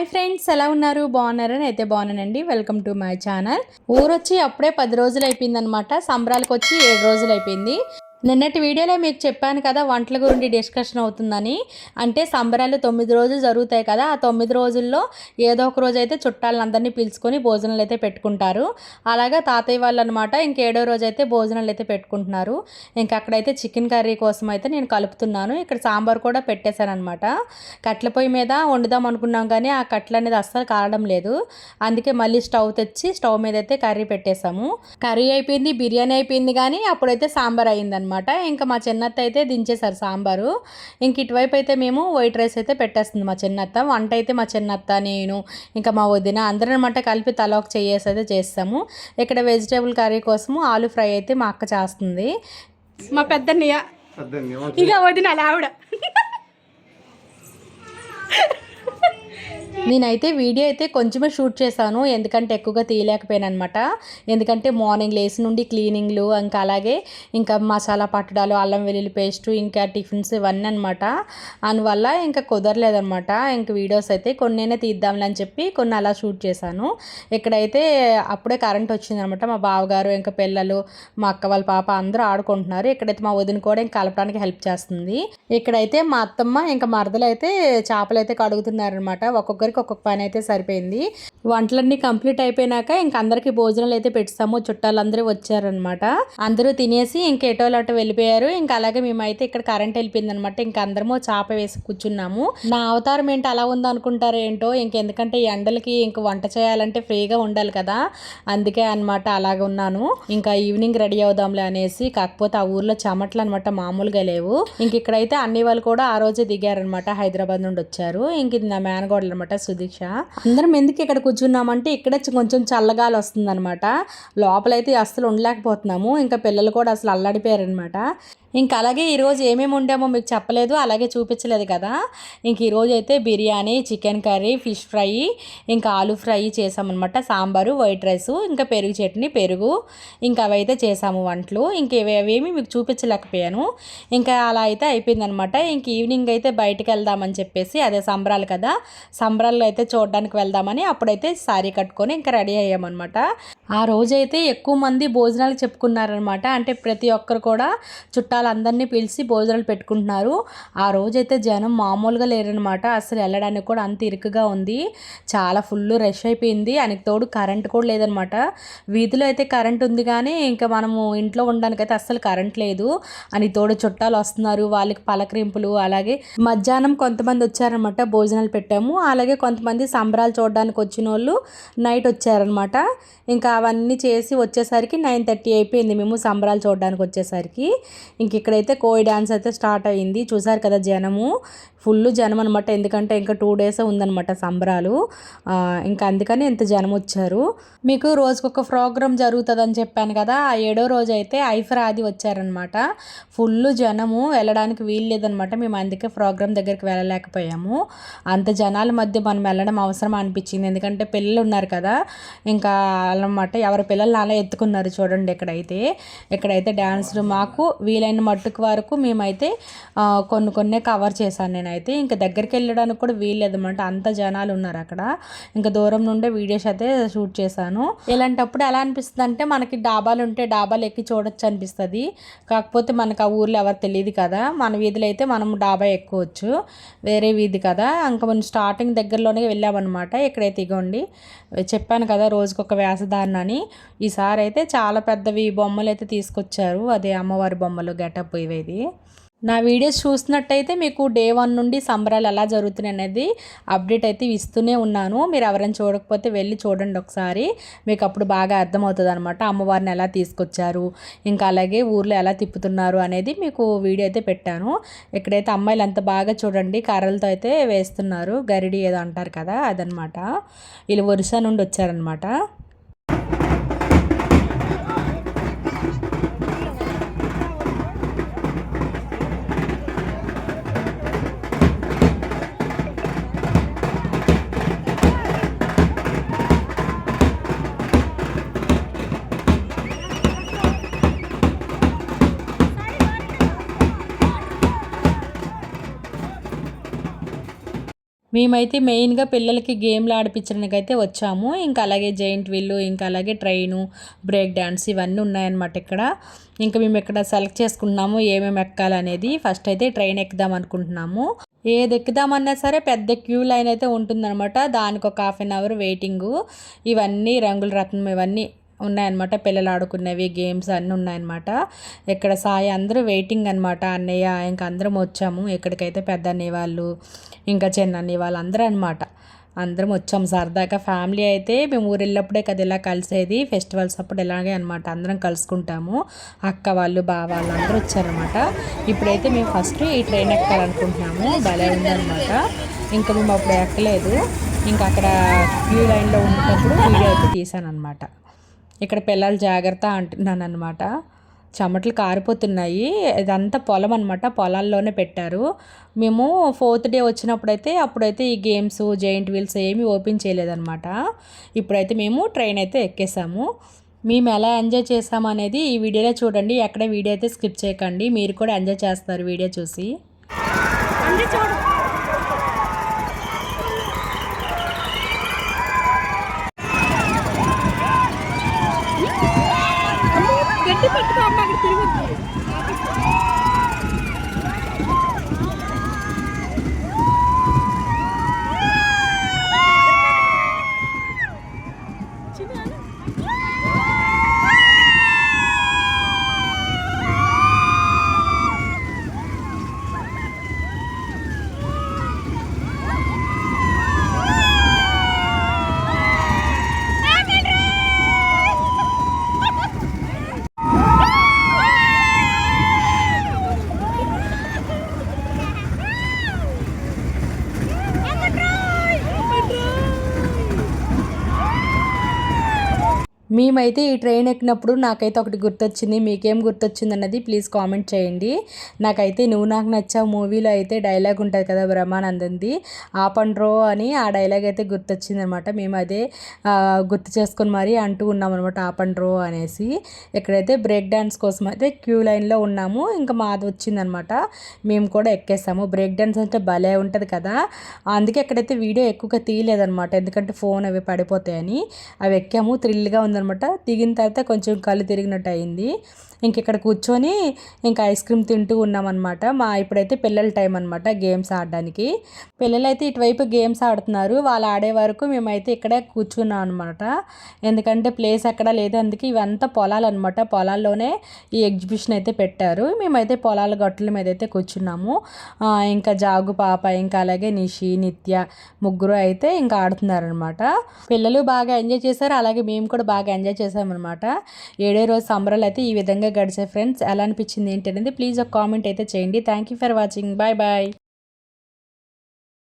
Hi friends, ఎలా ఉన్నారు? బాగున్నారని అయితే బాగున్నానండి. Welcome to my channel. ఊరొచ్చి అప్పుడే 10 రోజులు అయిపోయిందనమాట. సంబరాలకు వచ్చి 7 రోజులు అయిపోయింది. నిన్నటి వీడియోలో మీకు చెప్పాను కదా వంటల గురించి డిస్కషన్ అవుతుందని. అంటే సంబరాలు 9 రోజులు జరుగుతాయి కదా, ఆ 9 రోజుల్లో ఏదో ఒక రోజు అయితే చుట్టాలందరినీ పిలుచుకొని భోజనాలు అయితే పెట్టుకుంటారు. అలాగా తాతయ్య వాళ్ళు అనమాట ఇంక 7వ రోజు అయితే భోజనాలు అయితే పెట్టుకుంటున్నారు. ఇంకా అక్కడైతే చికెన్ కర్రీ కోసం అయితే నేను కలుపుతున్నాను. ఇక్కడ సాంబార్ కూడా పెట్టేశాను అనమాట. కట్ల పొయ్యి మీద వండుదాం అనుకున్నాం కానీ ఆ కట్లు అనేది అస్సలు కారడం లేదు. అందుకే మళ్ళీ స్టవ్ తెచ్చి స్టవ్ మీద అయితే కర్రీ పెట్టేశాము. కర్రీ అయిపోయింది, బిర్యానీ అయిపోయింది, కానీ అప్పుడైతే సాంబార్ అయిందనమాట. ఇంకా మా చిన్నత్త అయితే దించేశారు సాంబారు. ఇంక ఇటువైపు అయితే మేము వైట్ రైస్ అయితే పెట్టేస్తుంది మా చిన్నత్త. వంట అయితే మా చిన్నత్త, నేను, ఇంకా మా వదిన అందరం అనమాట కలిపి తల ఒక చెయ్యేసి అయితే చేస్తాము. ఇక్కడ వెజిటేబుల్ కర్రీ కోసము ఆలు ఫ్రై అయితే మా అక్క చేస్తుంది. మా పెద్దన్నయ్య ఇక వదిన ఆవిడ. నేనైతే వీడియో అయితే కొంచెమే షూట్ చేశాను, ఎందుకంటే ఎక్కువగా తీయలేకపోయాను అనమాట. ఎందుకంటే మార్నింగ్ లేసి నుండి క్లీనింగ్లు, ఇంకా అలాగే ఇంకా మసాలా పట్టడాలు, అల్లం వెల్లుల్లి పేస్టు, ఇంకా టిఫిన్స్ ఇవన్నీ అనమాట. అందువల్ల ఇంకా కుదరలేదనమాట. ఇంక వీడియోస్ అయితే కొన్నేనే తీద్దాంలే అని చెప్పి కొన్ని అలా షూట్ చేశాను. ఇక్కడైతే అప్పుడే కరెంట్ వచ్చిందనమాట. మా బావగారు, ఇంకా పిల్లలు, మా అక్క వాళ్ళ పాప అందరూ ఆడుకుంటున్నారు. ఇక్కడైతే మా వదిన కూడా ఇంకా కలపడానికి హెల్ప్ చేస్తుంది. ఇక్కడైతే మా అత్తమ్మ ఇంకా మరదలు అయితే చేపలు అయితే కడుగుతున్నారనమాట. ఒక్కొక్కరికి ఒక్కొక్క పని అయితే సరిపోయింది. వంటలన్నీ కంప్లీట్ అయిపోయినాక ఇంక అందరికి భోజనాలు అయితే పెట్టాము. చుట్టాలందరూ వచ్చారనమాట. అందరూ తినేసి ఇంక ఎటోలు అటు వెళ్ళిపోయారు. ఇంకా అలాగే మేమైతే ఇక్కడ కరెంట్ వెళ్ళిపోయింది అనమాట. ఇంక అందరము చాప వేసి కూర్చున్నాము. నా అవతారం ఏంటి అలా ఉంది అనుకుంటారు ఏంటో. ఇంకెందుకంటే ఎండలకి ఇంక వంట చేయాలంటే ఫ్రీగా ఉండాలి కదా, అందుకే అనమాట అలాగ ఉన్నాను. ఇంకా ఈవినింగ్ రెడీ అవుదాంలే అనేసి. కాకపోతే ఆ ఊర్లో చెమట్లు అనమాట మామూలుగా లేవు. ఇంక ఇక్కడైతే అన్ని వాళ్ళు కూడా ఆ రోజే దిగారనమాట. హైదరాబాద్ నుండి వచ్చారు. ఇంక ఇది నా మేనగోడలు అనమాట సుదీక్ష. అందరం ఎందుకు ఇక్కడ కూర్చున్నామంటే ఇక్కడ కొంచెం చల్లగాలి వస్తుందన్నమాట. లోపలైతే అస్సలు ఉండలేకపోతున్నాము. ఇంకా పిల్లలు కూడా అసలు అల్లాడిపోయారనమాట. ఇంకా అలాగే ఈరోజు ఏమేమి ఉండామో మీకు చెప్పలేదు, అలాగే చూపించలేదు కదా. ఇంక ఈరోజు అయితే biryani, chicken curry, fish fry, ఇంకా ఆలు ఫ్రై చేసామన్నమాట. సాంబారు, వైట్ రైస్, ఇంకా పెరుగు చట్నీ, పెరుగు, ఇంకా అవైతే చేసాము వంటలు. ఇంక ఇవేమి మీకు చూపించలేకపోయాను. ఇంకా అలా అయితే అయిపోయిందనమాట. ఇంక ఈవినింగ్ అయితే బయటకు వెళ్దామని చెప్పేసి, అదే సంబరాలు కదా, సంబరాలు అయితే చూడడానికి వెళ్దామని అప్పుడైతే శారీ కట్టుకొని ఇంకా రెడీ అయ్యామన్నమాట. ఆ రోజైతే ఎక్కువ మంది భోజనాలు చెప్పుకున్నారనమాట. అంటే ప్రతి ఒక్కరు కూడా చుట్టాలందరినీ పిలిచి భోజనాలు పెట్టుకుంటున్నారు. ఆ రోజైతే జనం మామూలుగా లేరనమాట. అసలు వెళ్ళడానికి కూడా అంత ఇరుకుగా ఉంది. చాలా ఫుల్ రష్ అయిపోయింది. ఆయనకు తోడు కరెంట్ కూడా లేదనమాట. వీధిలో అయితే కరెంట్ ఉంది, కానీ ఇంకా మనము ఇంట్లో ఉండడానికైతే అస్సలు కరెంట్ లేదు. అని తోడు చుట్టాలు వస్తున్నారు, వాళ్ళకి పలకరింపులు. అలాగే మధ్యాహ్నం కొంతమంది వచ్చారనమాట, భోజనాలు పెట్టాము. అలాగే కొంతమంది సంబరాలు చూడడానికి వచ్చిన వాళ్ళు నైట్ వచ్చారనమాట. ఇంకా అవన్నీ చేసి వచ్చేసరికి 9:30 అయిపోయింది మేము సంబరాలు చూడడానికి వచ్చేసరికి. ఇంక ఇక్కడైతే కోయి డ్యాన్స్ అయితే స్టార్ట్ అయ్యింది. చూసారు కదా జనము, ఫుల్ జనం అనమాట. ఎందుకంటే ఇంకా 2 days ఉందనమాట సంబరాలు. ఇంకా అందుకని ఇంత జనం వచ్చారు. మీకు రోజుకొక ప్రోగ్రామ్ జరుగుతుందని చెప్పాను కదా, ఆ 7వ రోజు అయితే ఐఫర్ ఆది వచ్చారనమాట. ఫుల్ జనము, వెళ్ళడానికి వీలు లేదనమాట. మేము అందుకే ప్రోగ్రామ్ దగ్గరికి వెళ్ళలేకపోయాము. అంత జనాల మధ్య మనం వెళ్ళడం అవసరం అనిపించింది. ఎందుకంటే పిల్లలు ఉన్నారు కదా, ఇంకా అన్నమాట ఎవరి పిల్లల్ని అలా ఎత్తుకున్నారు చూడండి. ఇక్కడైతే డ్యాన్సులు మాకు వీలైన మట్టుకు వరకు మేమైతే కొన్ని కవర్ చేశాను నేనైతే. ఇంకా దగ్గరికి వెళ్ళడానికి కూడా వీల్లేదన్నమాట, అంత జనాలు ఉన్నారు అక్కడ. ఇంకా దూరం నుండే వీడియోస్ అయితే షూట్ చేశాను. ఇలాంటప్పుడు ఎలా అనిపిస్తుంది అంటే, మనకి డాబాలు ఉంటే డాబాలు ఎక్కి చూడొచ్చు అనిపిస్తుంది. కాకపోతే మనకు ఆ ఊర్లో ఎవరు తెలియదు కదా. మన వీధిలో అయితే మనం డాబా ఎక్కోవచ్చు, వేరే వీధి కదా. ఇంకా మనం స్టార్టింగ్ దగ్గరలోనే వెళ్ళామన్నమాట. ఇక్కడైతే ఇగోండి చెప్పాను కదా రోజుకొక వేషధారణ అని. ఈసారి అయితే చాలా పెద్దవి బొమ్మలు అయితే తీసుకొచ్చారు. అదే అమ్మవారి బొమ్మలు గెటప్ ఇవేది. నా వీడియోస్ చూసినట్టయితే మీకు డే 1 నుండి సంబరాలు ఎలా జరుగుతున్నాయి అనేది అప్డేట్ అయితే ఇస్తూనే ఉన్నాను. మీరు ఎవరైనా చూడకపోతే వెళ్ళి చూడండి ఒకసారి, మీకు అప్పుడు బాగా అర్థమవుతుంది అనమాట. అమ్మవారిని ఎలా తీసుకొచ్చారు, ఇంకా అలాగే ఊర్లో ఎలా తిప్పుతున్నారు అనేది మీకు వీడియో అయితే పెట్టాను. ఇక్కడైతే అమ్మాయిలు అంత బాగా చూడండి కర్రలతో అయితే వేస్తున్నారు. గరిడి ఏదో అంటారు కదా, అదనమాట. వీళ్ళు ఒరిస్సా నుండి వచ్చారనమాట. మేమైతే మెయిన్గా పిల్లలకి గేమ్లు ఆడిపించడానికి అయితే వచ్చాము. ఇంకా అలాగే జైంట్ వీల్, ఇంకా అలాగే ట్రైను, బ్రేక్ డ్యాన్స్ ఇవన్నీ ఉన్నాయన్నమాట ఇక్కడ. ఇంకా మేము ఇక్కడ సెలెక్ట్ చేసుకుంటున్నాము ఏమేమి ఎక్కాలనేది. ఫస్ట్ అయితే ట్రైన్ ఎక్కుదాం అనుకుంటున్నాము. ఏది ఎక్కుదామన్నా సరే పెద్ద క్యూ లైన్ అయితే ఉంటుందన్నమాట. దానికి ఒక 1/2 అవర్ వెయిటింగు. ఇవన్నీ రంగుల రత్నం ఇవన్నీ ఉన్నాయన్నమాట. పిల్లలు ఆడుకునేవి గేమ్స్ అన్నీ ఉన్నాయన్నమాట. ఇక్కడ సాయి అందరూ వెయిటింగ్ అనమాట. అన్నయ్య ఇంకా అందరం వచ్చాము ఇక్కడికైతే. పెద్ద అన్నయ్య వాళ్ళు ఇంకా చిన్న అన్నయ్య వాళ్ళు అందరూ అనమాట. అందరం వచ్చాము సరదాగా. ఫ్యామిలీ అయితే మేము ఊరు వెళ్ళినప్పుడే కదా ఇలా కలిసేది. ఫెస్టివల్స్ అప్పుడు ఇలాగే అనమాట అందరం కలుసుకుంటాము. అక్క వాళ్ళు బావ వాళ్ళు అందరూ వచ్చారనమాట. ఇప్పుడైతే మేము ఫస్ట్ ఈ ట్రైన్ ఎక్కాలనుకుంటున్నాము. భలే ఉందనమాట. ఇంకా మేము అప్పుడు ఎక్కలేదు. ఇంకా అక్కడ క్యూ లైన్లో ఉన్నప్పుడు వీడియో అయితే తీసాను అనమాట. ఇక్కడ పిల్లలు జాగ్రత్త అంటున్నాను అనమాట. చెమటలు కారిపోతున్నాయి. ఇదంతా పొలం అనమాట. పొలాల్లోనే పెట్టారు. మేము 4th డే వచ్చినప్పుడైతే అప్పుడైతే ఈ గేమ్స్ జైంట్ వీల్స్ ఏమీ ఓపెన్ చేయలేదన్నమాట. ఇప్పుడైతే మేము ట్రైన్ అయితే ఎక్కేసాము. మేము ఎలా ఎంజాయ్ చేసాము అనేది ఈ వీడియోలో చూడండి. ఎక్కడ వీడియో అయితే స్కిప్ చేయకండి. మీరు కూడా ఎంజాయ్ చేస్తారు వీడియో చూసి. గట్టి పట్టుకో అమ్మ, అక్కడ తిరుగుద్ది. మేమైతే ఈ ట్రైన్ ఎక్కినప్పుడు నాకైతే ఒకటి గుర్తొచ్చింది. మీకేం గుర్తొచ్చింది అన్నది ప్లీజ్ కామెంట్ చేయండి. నాకైతే నువ్వు నాకు నచ్చావు మూవీలో అయితే డైలాగ్ ఉంటుంది కదా బ్రహ్మానందంది, ఆపండ్రో అని ఆ డైలాగ్ అయితే గుర్తొచ్చింది అనమాట. మేము అదే గుర్తు చేసుకొని మరీ అంటూ ఉన్నాం అనమాట, ఆపండ్రో అనేసి. ఇక్కడైతే బ్రేక్ డ్యాన్స్ కోసం అయితే క్యూ లైన్లో ఉన్నాము. ఇంకా మాది వచ్చిందనమాట. మేము కూడా ఎక్కేసాము. బ్రేక్ డ్యాన్స్ అంటే భలే ఉంటుంది కదా. అందుకే అక్కడైతే వీడియో ఎక్కువగా తీయలేదనమాట, ఎందుకంటే ఫోన్ అవి పడిపోతాయని. అవి ఎక్కాము. థ్రిల్గా ఉందనమాట. దిగిన తర్వాత కొంచెం కళ్ళు తిరిగినట్టు అయింది. ఇంక ఇక్కడ కూర్చొని ఇంకా ఐస్ క్రీమ్ తింటూ ఉన్నామన్నమాట. ఇప్పుడైతే పిల్లల టైం అనమాట గేమ్స్ ఆడడానికి. పిల్లలైతే ఇటువైపు గేమ్స్ ఆడుతున్నారు. వాళ్ళు ఆడే వరకు మేమైతే ఇక్కడే కూర్చున్నాం అనమాట. ఎందుకంటే ప్లేస్ ఎక్కడ లేదు. అందుకే ఇవంతా పొలాలు అనమాట. పొలాల్లోనే ఈ ఎగ్జిబిషన్ అయితే పెట్టారు. మేమైతే పొలాల గట్టుల మీద అయితే కూర్చున్నాము. ఇంకా జాగు పాప, ఇంకా అలాగే నిషి, నిత్య ముగ్గురు అయితే ఇంకా ఆడుతున్నారనమాట. పిల్లలు బాగా ఎంజాయ్ చేశారు. అలాగే మేము కూడా బాగా ఎంజాయ్ చేసామన్నమాట. 7వ రోజు సంబరాలు అయితే ఈ విధంగా గడిచే ఫ్రెండ్స్. ఎలా అనిపించింది ఏంటి అనేది ప్లీజ్ ఒక కామెంట్ అయితే చేయండి. Thank you for watching. Bye bye.